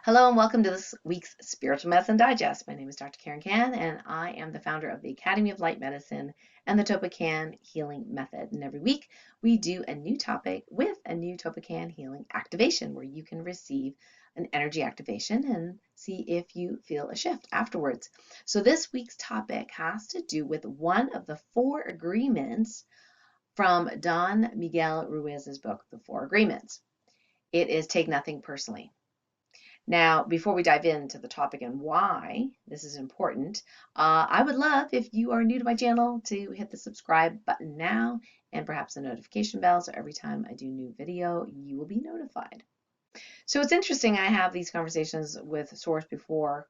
Hello and welcome to this week's Spiritual Medicine Digest. My name is Dr. Karen Kan, and I am the founder of the Academy of Light Medicine and the TOLPAKAN Healing Method. And every week we do a new topic with a new TOLPAKAN Healing Activation where you can receive an energy activation and see if you feel a shift afterwards. So this week's topic has to do with one of the 4 agreements from Don Miguel Ruiz's book, The 4 Agreements. It is take nothing personally. Now, before we dive into the topic and why this is important, I would love if you are new to my channel to hit the subscribe button now and perhaps the notification bell so every time I do new video, you will be notified. So it's interesting, I have these conversations with Source before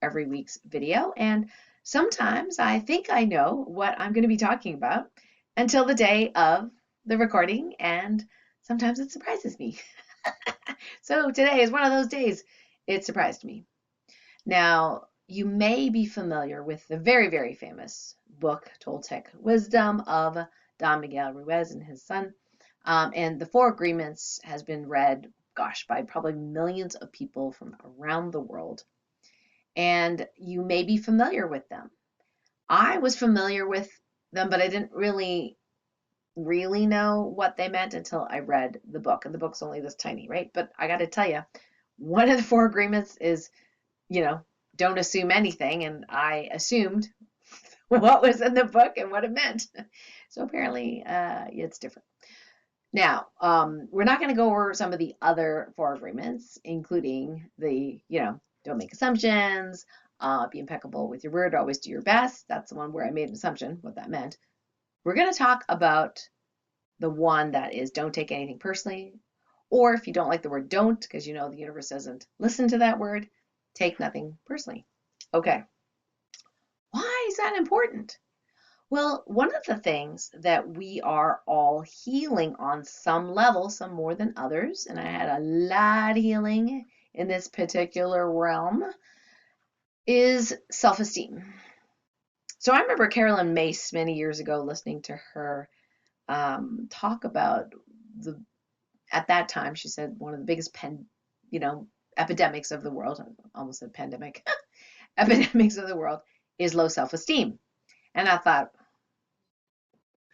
every week's video, and sometimes I think I know what I'm going to be talking about until the day of the recording, and sometimes it surprises me. So today is one of those days. It surprised me. Now, you may be familiar with the very, very famous book, Toltec Wisdom of Don Miguel Ruiz and his son. And the 4 Agreements has been read, gosh, by probably millions of people from around the world. And you may be familiar with them. I was familiar with them, but I didn't really know what they meant until I read the book. And the book's only this tiny, right? But I got to tell you, one of the 4 agreements is, don't assume anything. And I assumed what was in the book and what it meant. So apparently it's different. Now, we're not going to go over some of the other 4 agreements, including the, don't make assumptions, be impeccable with your word, always do your best. That's the one where I made an assumption, what that meant. We're going to talk about the one that is don't take anything personally, or if you don't like the word don't, because the universe doesn't listen to that word, take nothing personally. Okay. Why is that important? Well, one of the things that we are all healing on some level, some more than others, and I had a lot of healing in this particular realm, is self-esteem. So I remember Carolyn Mace many years ago listening to her talk about at that time, she said one of the biggest epidemics of the world, I almost said pandemic, epidemics of the world is low self-esteem. And I thought,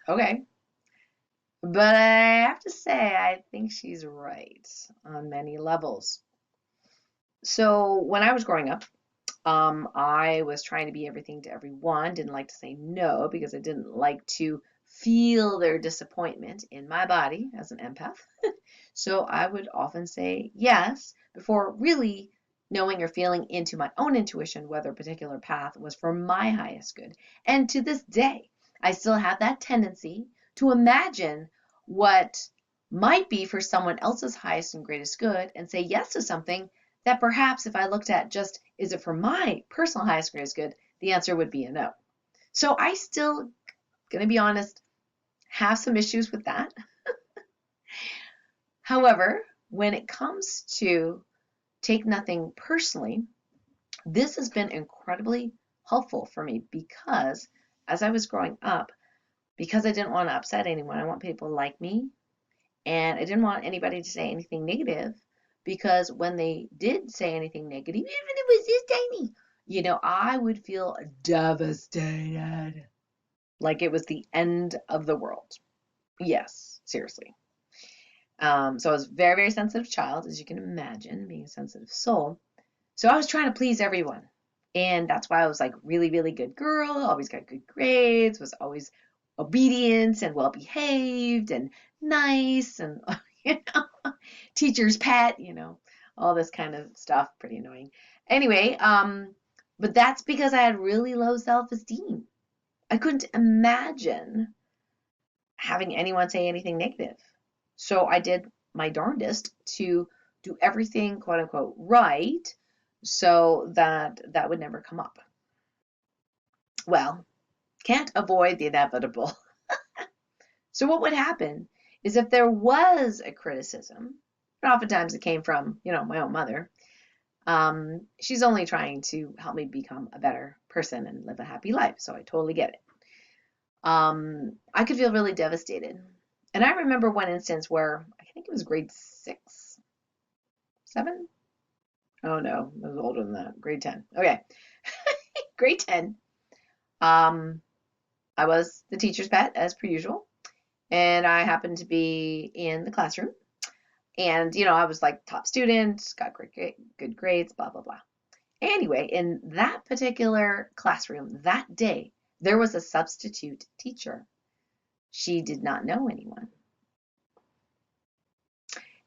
okay, but I have to say, I think she's right on many levels. So when I was growing up, I was trying to be everything to everyone, didn't like to say no because I didn't like to feel their disappointment in my body as an empath. So I would often say yes before really knowing or feeling into my own intuition whether a particular path was for my highest good. And to this day, I still have that tendency to imagine what might be for someone else's highest and greatest good and say yes to something that perhaps if I looked at just, is it for my personal highest and greatest good, the answer would be a no. So I still, gonna be honest, have some issues with that. However, when it comes to take nothing personally, this has been incredibly helpful for me because as I was growing up, because I didn't want to upset anyone, I want people to like me, and I didn't want anybody to say anything negative because when they did say anything negative, even if it was this tiny, I would feel devastated, like it was the end of the world. Yes, seriously. So I was a very, very sensitive child, as you can imagine, being a sensitive soul. So I was trying to please everyone. And that's why I was like really, really good girl, always got good grades, was always obedient and well behaved and nice and teacher's pet, all this kind of stuff, pretty annoying. Anyway, but that's because I had really low self-esteem. I couldn't imagine having anyone say anything negative. So I did my darndest to do everything, quote unquote, right, so that that would never come up. Well, can't avoid the inevitable. So what would happen is if there was a criticism, and oftentimes it came from, my own mother, she's only trying to help me become a better person and live a happy life. So I totally get it. I could feel really devastated. And I remember one instance where I think it was grade 6, 7. Oh no, I was older than that. Grade 10. Okay. Grade 10. I was the teacher's pet as per usual. And I happened to be in the classroom. And, I was like top student, got good grades, blah, blah, blah. Anyway, in that particular classroom that day, there was a substitute teacher. She did not know anyone.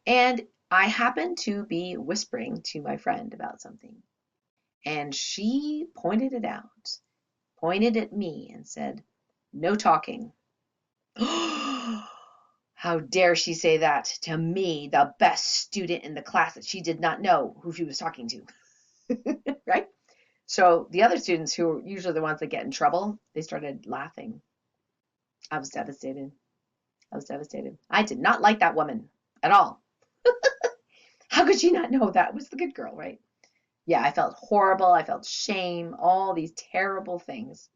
And I happened to be whispering to my friend about something. And she pointed it out, pointed at me and said, "No talking." How dare she say that to me, the best student in the class, that she did not know who she was talking to, right? So the other students, who are usually the ones that get in trouble, they started laughing. I was devastated. I did not like that woman at all. How could she not know that was the good girl, right? Yeah, I felt horrible. I felt shame, all these terrible things.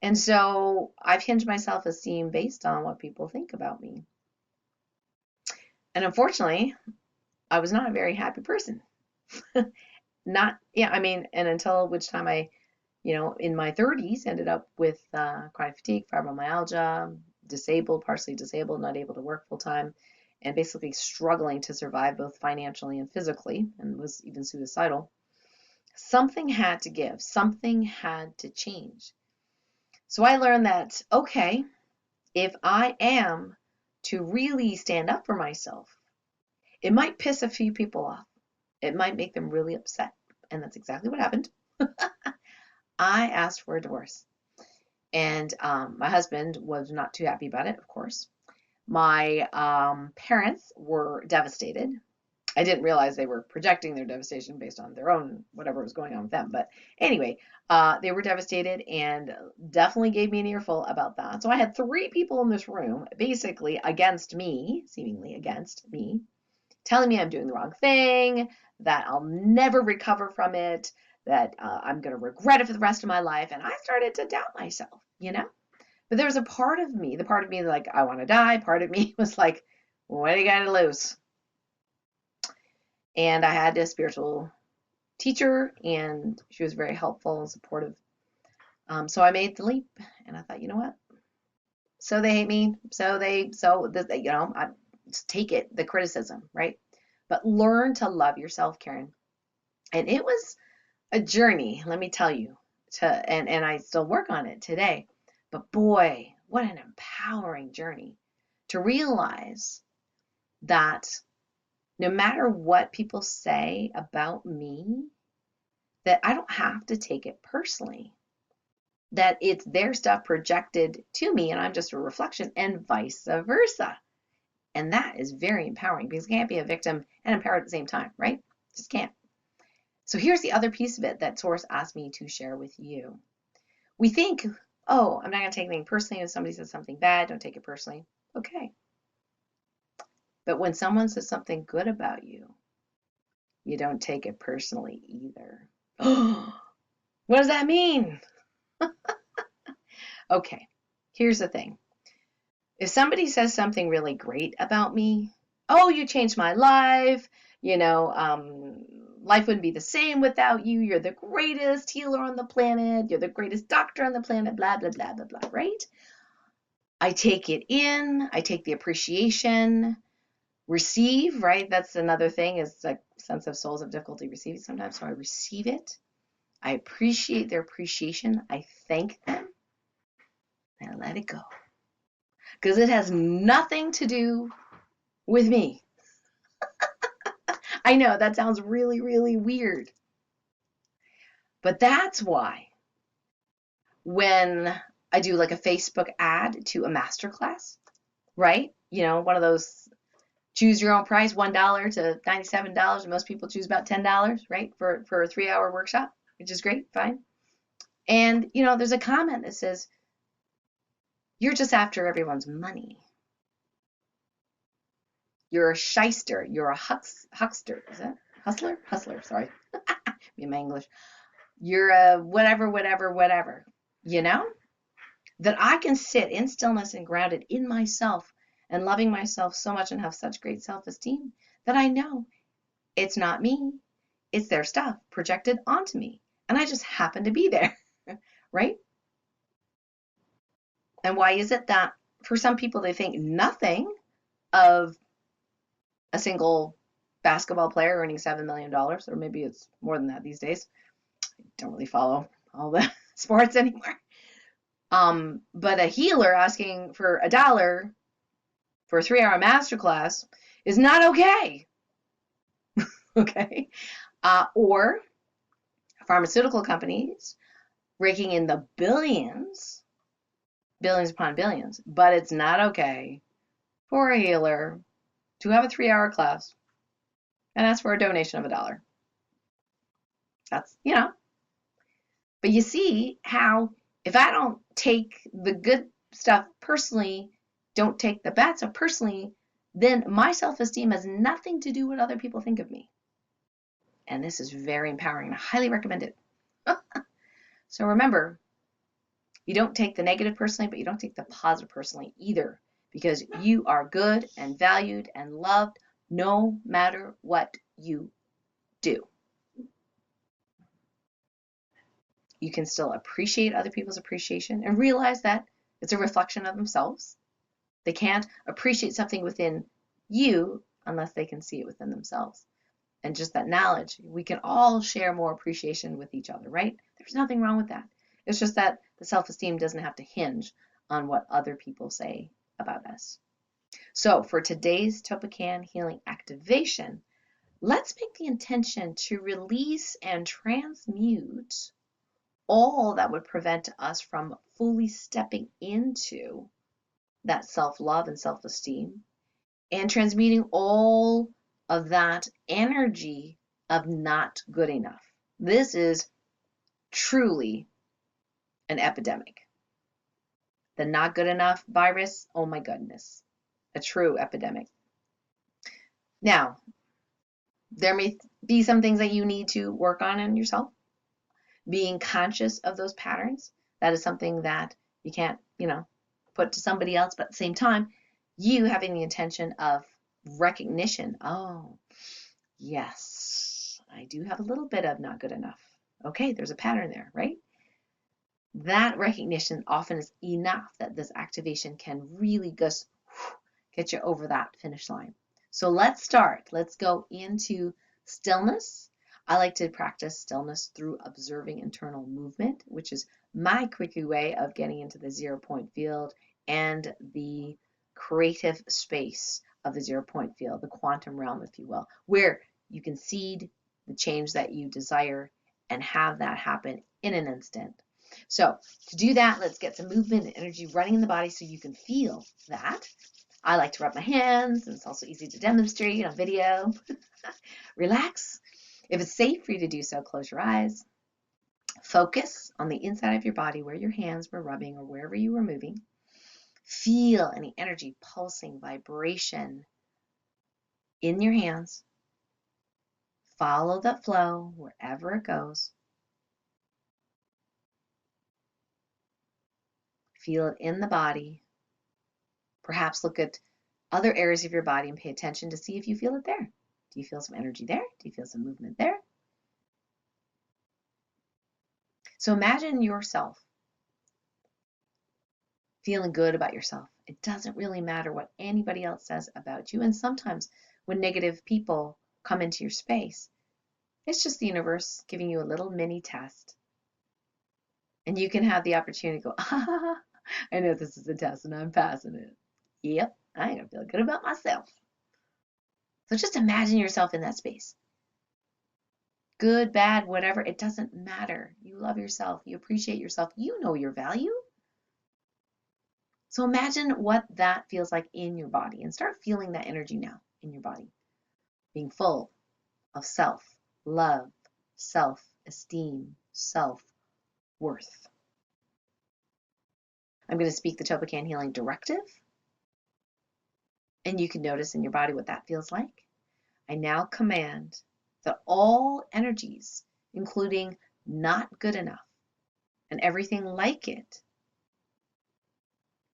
And so I've hinged my self-esteem based on what people think about me. And unfortunately, I was not a very happy person. And until which time I, in my 30s, ended up with chronic fatigue, fibromyalgia, disabled, partially disabled, not able to work full time, and basically struggling to survive both financially and physically, and was even suicidal. Something had to give. Something had to change. So I learned that, okay, if I am to really stand up for myself, it might piss a few people off. It might make them really upset. And that's exactly what happened. I asked for a divorce. And my husband was not too happy about it, of course. My parents were devastated. I didn't realize they were projecting their devastation based on their own, whatever was going on with them. But anyway, they were devastated and definitely gave me an earful about that. So I had 3 people in this room, basically against me, seemingly against me, telling me I'm doing the wrong thing, that I'll never recover from it, that I'm going to regret it for the rest of my life. And I started to doubt myself, But there was a part of me, the part of me like, I want to die. Part of me was like, what do you got to lose? And I had a spiritual teacher, and she was very helpful and supportive. So I made the leap, and I thought, you know what? So they hate me. I just take it, the criticism, right? But learn to love yourself, Karen. And it was a journey, let me tell you, and I still work on it today. But boy, what an empowering journey to realize that no matter what people say about me, that I don't have to take it personally, that it's their stuff projected to me and I'm just a reflection, and vice versa. And that is very empowering, because you can't be a victim and empowered at the same time, right? Just can't. So here's the other piece of it that Source asked me to share with you. We think, oh, I'm not going to take anything personally. If somebody says something bad, don't take it personally. Okay. But when someone says something good about you, you don't take it personally either. What does that mean? Okay, here's the thing. If somebody says something really great about me, oh, you changed my life, life wouldn't be the same without you, you're the greatest healer on the planet, you're the greatest doctor on the planet, blah, blah, blah, blah, blah, right? I take it in, I take the appreciation, receive, right? That's another thing, is like sensitive souls have difficulty receiving sometimes, so I receive it. I appreciate their appreciation. I thank them. And I let it go. Because it has nothing to do with me. I know that sounds really, really weird. But that's why when I do like a Facebook ad to a masterclass, right? One of those choose your own price, $1 to $97. Most people choose about $10, right? For a 3-hour workshop, which is great, fine. And, there's a comment that says, you're just after everyone's money. You're a shyster. You're a huckster. Is that hustler? Hustler, sorry. Me and my English. You're a whatever, that I can sit in stillness and grounded in myself and loving myself so much and have such great self-esteem that I know it's not me. It's their stuff projected onto me, and I just happen to be there, right? And why is it that for some people they think nothing of a single basketball player earning $7 million, or maybe it's more than that these days. I don't really follow all the sports anymore. But a healer asking for $1 for a 3-hour masterclass is not okay. Okay? Or pharmaceutical companies raking in the billions upon billions, but it's not okay for a healer to have a 3-hour class and ask for a donation of $1. That's, but you see how if I don't take the good stuff personally, don't take the bad stuff personally, then my self-esteem has nothing to do with what other people think of me. And this is very empowering, and I highly recommend it. So remember, you don't take the negative personally, but you don't take the positive personally either, because you are good and valued and loved no matter what you do. You can still appreciate other people's appreciation and realize that it's a reflection of themselves. They can't appreciate something within you unless they can see it within themselves. And just that knowledge, we can all share more appreciation with each other, right? There's nothing wrong with that. It's just that the self-esteem doesn't have to hinge on what other people say about us. So for today's TOLPAKAN Healing Activation, let's make the intention to release and transmute all that would prevent us from fully stepping into that self-love and self-esteem, and transmuting all of that energy of not good enough. This is truly an epidemic. The not good enough virus, oh my goodness, a true epidemic. Now, there may be some things that you need to work on in yourself. Being conscious of those patterns, that is something that you can't, put to somebody else, but at the same time, you having the intention of recognition. Oh, yes, I do have a little bit of not good enough. Okay, there's a pattern there, right? That recognition often is enough that this activation can really just get you over that finish line. So let's start. Let's go into stillness. I like to practice stillness through observing internal movement, which is my quickie way of getting into the 0-point field and the creative space of the 0-point field, the quantum realm, if you will, where you can seed the change that you desire and have that happen in an instant. So to do that, let's get some movement and energy running in the body so you can feel that. I like to rub my hands, and it's also easy to demonstrate on video. Relax. If it's safe for you to do so, close your eyes. Focus on the inside of your body where your hands were rubbing or wherever you were moving. Feel any energy, pulsing, vibration in your hands. Follow that flow wherever it goes. Feel it in the body. Perhaps look at other areas of your body and pay attention to see if you feel it there. Do you feel some energy there? Do you feel some movement there? So imagine yourself feeling good about yourself. It doesn't really matter what anybody else says about you. And sometimes when negative people come into your space, it's just the universe giving you a little mini test. And you can have the opportunity to go, I know this is a test and I'm passing it. Yep, I'm going to feel good about myself. So just imagine yourself in that space. Good, bad, whatever, it doesn't matter. You love yourself. You appreciate yourself. You know your value. So imagine what that feels like in your body and start feeling that energy now in your body. Being full of self-love, self-esteem, self-worth. I'm going to speak the TOLPAKAN Healing Directive. And you can notice in your body what that feels like. I now command that all energies, including not good enough and everything like it,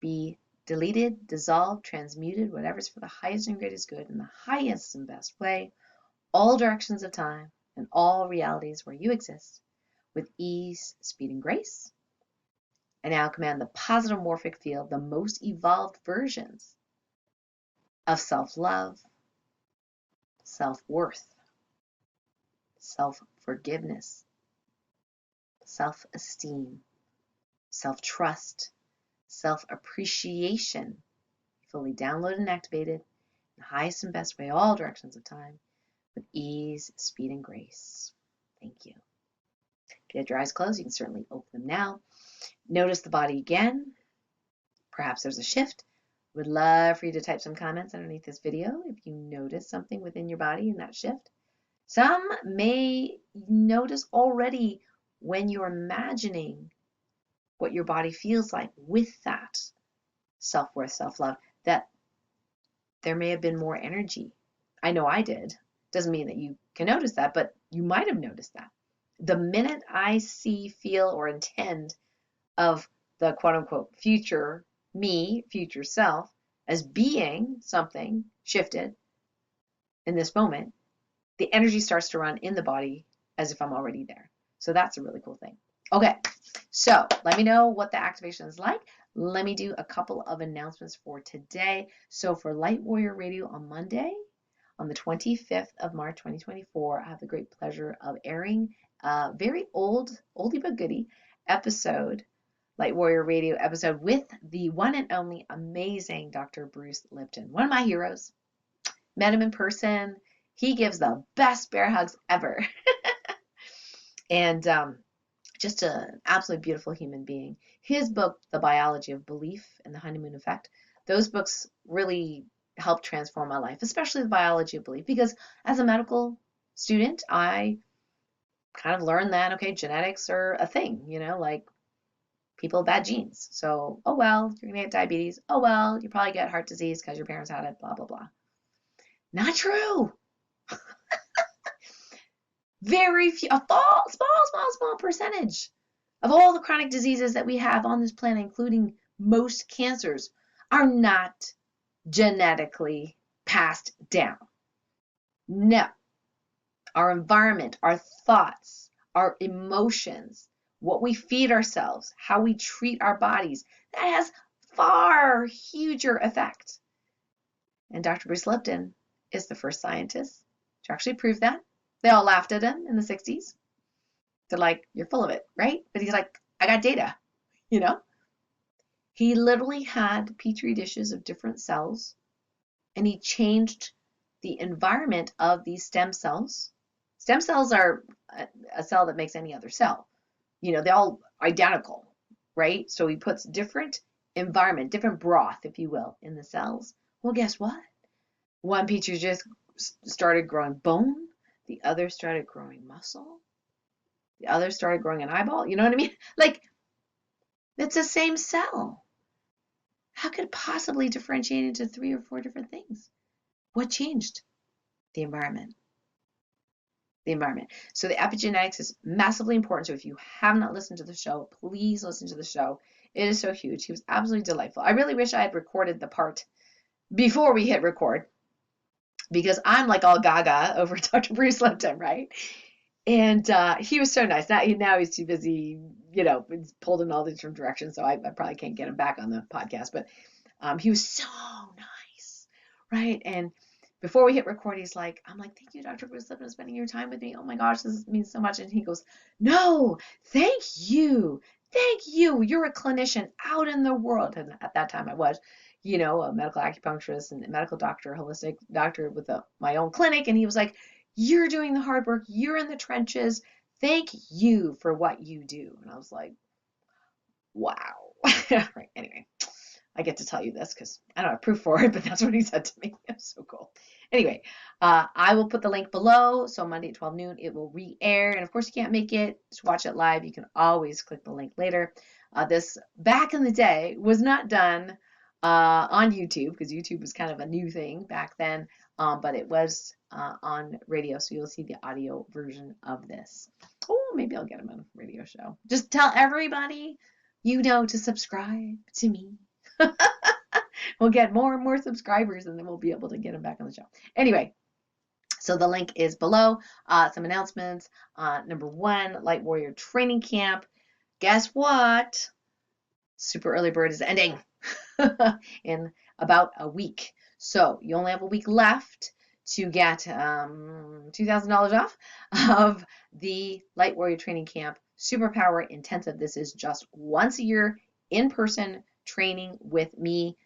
be deleted, dissolved, transmuted, whatever's for the highest and greatest good in the highest and best way, all directions of time, and all realities where you exist with ease, speed, and grace. I now command the positive morphic field, the most evolved versions of self-love, self-worth, self-forgiveness, self-esteem, self-trust, self-appreciation, fully downloaded and activated in the highest and best way, all directions of time, with ease, speed, and grace. Thank you. If you had your eyes closed, you can certainly open them now. Notice the body again. Perhaps there's a shift. Would love for you to type some comments underneath this video if you notice something within your body in that shift. Some may notice already when you're imagining what your body feels like with that self-worth, self-love, that there may have been more energy. I know I did. Doesn't mean that you can notice that, but you might have noticed that. The minute I see, feel, or intend of the quote-unquote future me, future self, as being something shifted in this moment, the energy starts to run in the body as if I'm already there. So that's a really cool thing. Okay, so let me know what the activation is like. Let me do a couple of announcements for today. So for Light Warrior Radio on Monday, on the 25th of March, 2024, I have the great pleasure of airing a very oldie but goodie episode, Light Warrior Radio episode, with the one and only amazing Dr. Bruce Lipton, one of my heroes. Met him in person. He gives the best bear hugs ever. And just an absolutely beautiful human being. His book, The Biology of Belief and the Honeymoon Effect, those books really helped transform my life, especially The Biology of Belief, because as a medical student, I kind of learned that, okay, genetics are a thing, you know, like people have bad genes. So, oh well, you're going to get diabetes. Oh well, you probably get heart disease because your parents had it, blah, blah, blah. Not true. Very few, a small percentage of all the chronic diseases that we have on this planet, including most cancers, are not genetically passed down. No. Our environment, our thoughts, our emotions, what we feed ourselves, how we treat our bodies, that has far huger effect. And Dr. Bruce Lipton is the first scientist to actually prove that. They all laughed at him in the 60s. They're like, you're full of it, right? But he's like, I got data, you know? He literally had petri dishes of different cells, and he changed the environment of these stem cells. Stem cells are a cell that makes any other cell. You know, they're all identical, right? So he puts different environment, different broth, if you will, in the cells. Well, guess what? One petri dish started growing bone. The other started growing muscle. The other started growing an eyeball. You know what I mean? Like, it's the same cell. How could it possibly differentiate into 3 or 4 different things? What changed? The environment. The environment. So the epigenetics is massively important. So if you have not listened to the show, please listen to the show. It is so huge. He was absolutely delightful. I really wish I had recorded the part before we hit record, because I'm like all gaga over Dr. Bruce Lipton, right? And he was so nice. Now he's too busy, you know, he's pulled in all the different directions, so I probably can't get him back on the podcast. But he was so nice, right? And before we hit record, I'm like, thank you, Dr. Bruce Lipton, for spending your time with me. Oh my gosh, this means so much. And he goes, no, thank you. Thank you. You're a clinician out in the world. And at that time I was, you know, a medical acupuncturist and a medical doctor, holistic doctor with my own clinic. And he was like, you're doing the hard work. You're in the trenches. Thank you for what you do. And I was like, wow. Right. Anyway, I get to tell you this because I don't have proof for it, but that's what he said to me. It was so cool. Anyway, I will put the link below. So Monday at 12 noon, it will re-air. And of course, you can't make it to watch it live. You can always click the link later. This, back in the day, was not done on YouTube, because YouTube was kind of a new thing back then, but it was on radio, so you'll see the audio version of this. Oh, maybe I'll get him on a radio show. Just tell everybody you know to subscribe to me. We'll get more and more subscribers, and then we'll be able to get him back on the show. Anyway, So the link is below. Some announcements. Number one, Light Warrior Training Camp. Guess what? Super Early Bird is ending in about a week. So you only have a week left to get $2,000 off of the Light Warrior Training Camp Superpower Intensive. This is just once a year in-person training with me.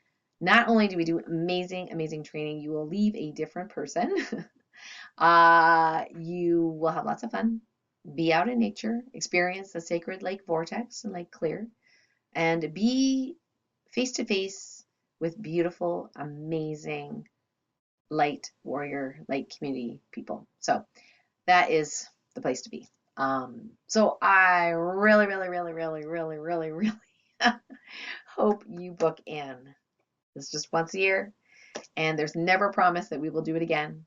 Not only do we do amazing, amazing training, you will leave a different person. You will have lots of fun, be out in nature, experience the sacred lake vortex and Lake Clear, and be face to face with beautiful, amazing light warrior, light community people. So that is the place to be. So I really, really, really, really, really, really, really hope you book in. It's just once a year, and there's never a promise that we will do it again.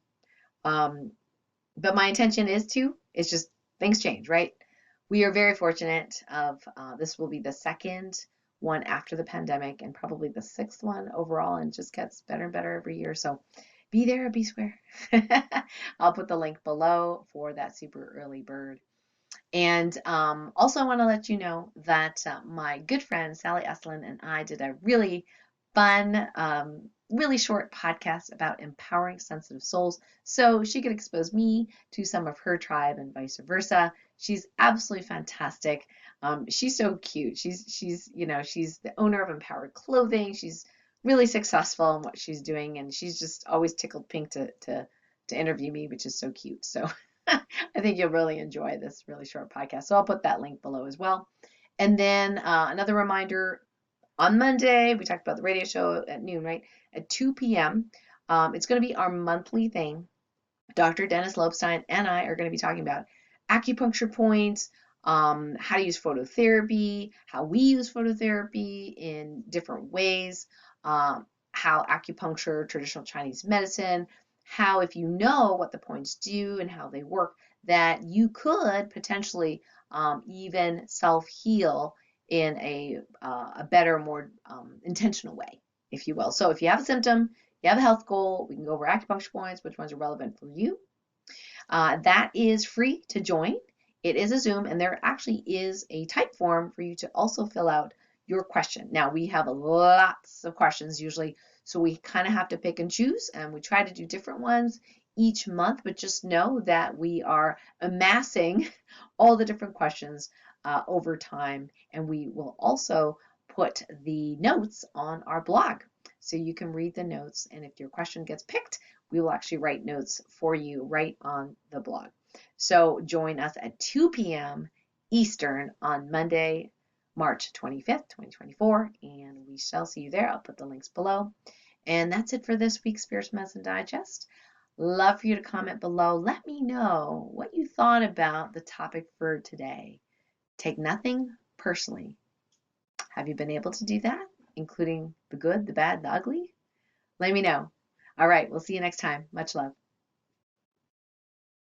But my intention is to. It's just things change, right? We are very fortunate of this will be the second one after the pandemic and probably the sixth one overall, and just gets better and better every year. So be there or be square. I'll put the link below for that super early bird. And also I want to let you know that my good friend Sally Estlin and I did a really fun, really short podcast about empowering sensitive souls, so she could expose me to some of her tribe and vice versa. She's absolutely fantastic. She's so cute. She's the owner of Empowered Clothing. She's really successful in what she's doing, and she's just always tickled pink to interview me, which is so cute. So I think you'll really enjoy this really short podcast. So I'll put that link below as well. And then another reminder, on Monday, we talked about the radio show at noon, right? At 2 p.m. It's going to be our monthly thing. Dr. Dennis Lobstein and I are going to be talking about acupuncture points, how to use phototherapy, how we use phototherapy in different ways, how acupuncture, traditional Chinese medicine, how if you know what the points do and how they work, that you could potentially even self-heal in a better, more intentional way, if you will. So if you have a symptom, you have a health goal, we can go over acupuncture points, which ones are relevant for you. That is free to join. It is a Zoom, and there actually is a type form for you to also fill out your question. Now, we have lots of questions usually, so we kind of have to pick and choose, and we try to do different ones each month, but just know that we are amassing all the different questions over time, and we will also put the notes on our blog so you can read the notes, and if your question gets picked, we will actually write notes for you right on the blog. So join us at 2 p.m. Eastern on Monday, March 25th, 2024, and we shall see you there. I'll put the links below. And that's it for this week's Spiritual Medicine Digest. Love for you to comment below. Let me know what you thought about the topic for today. Take nothing personally. Have you been able to do that, including the good, the bad, the ugly? Let me know. All right, we'll see you next time. Much love.